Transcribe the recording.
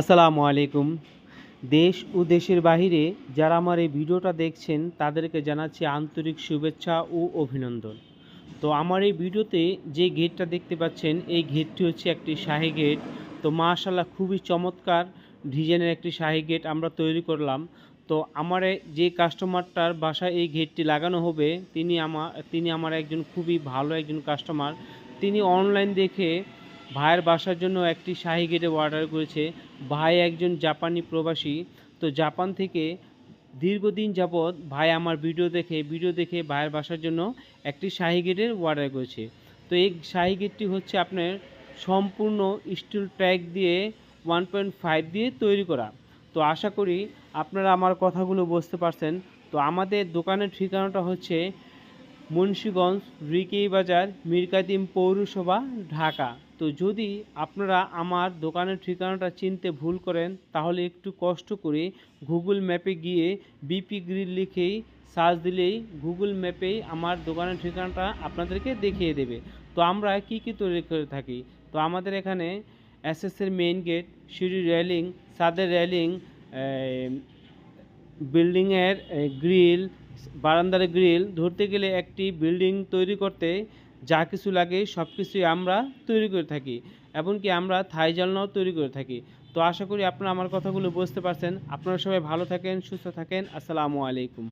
আসসালামু আলাইকুম। দেশ ও দেশের বাহিরে যারা আমার এই ভিডিওটা দেখছেন তাদেরকে জানাচ্ছি আন্তরিক শুভেচ্ছা ও অভিনন্দন। তো আমার এই ভিডিওতে যে গেটটা দেখতে পাচ্ছেন এই গেটটি হচ্ছে একটি শাহী গেট। তো মাশাআল্লাহ খুবই চমৎকার ডিজাইনের একটি শাহী গেট আমরা তৈরি করলাম। তো আমার যে কাস্টমারটার বাসায় এই গেটটি লাগানো হবে তিনি আমার একজন খুবই ভালো একজন কাস্টমার। তিনি অনলাইন দেখে ভাইয়ের বাসার জন্য একটি শাহী গেটে অর্ডার করেছে। ভাই একজন জাপানি প্রবাসী। তো জাপান থেকে দীর্ঘদিন যাবৎ ভাই আমার ভিডিও দেখে ভাইয়ের বাসার জন্য একটি শাহী গেটের অর্ডার করেছে। তো এই শাহী গেটটি হচ্ছে আপনার সম্পূর্ণ স্টিল ট্র্যাক দিয়ে 1.5 দিয়ে তৈরি করা। তো আশা করি আপনারা আমার কথাগুলো বুঝতে পারছেন। তো আমাদের দোকানের ঠিকানাটা হচ্ছে মুন্সিগঞ্জ, রিকেই বাজার, মীরকাদিম পৌরসভা, ঢাকা। তো যদি আপনারা আমার দোকানের ঠিকানাটা চিনতে ভুল করেন তাহলে একটু কষ্ট করে গুগল ম্যাপে গিয়ে বিপি গ্রিল লিখেই সার্চ দিলেই গুগল ম্যাপেই আমার দোকানের ঠিকানাটা আপনাদেরকে দেখিয়ে দেবে। তো আমরা কি তৈরি করে থাকি, তো আমাদের এখানে এসএসের মেইন গেট, সিঁড়ি রেলিং, ছাদের রেলিং, বিল্ডিংয়ের গ্রিল, বারান্দার গ্রিল, ধরতে গেলে একটি বিল্ডিং তৈরি করতে যা কিছু লাগে সব কিছুই আমরা তৈরি করে থাকি। এমনকি আমরা থাই জানলাও তৈরি করে থাকি। তো আশা করি আপনারা আমার কথাগুলো বুঝতে পারছেন। আপনারা সবাই ভালো থাকেন, সুস্থ থাকেন। আসসালামু আলাইকুম।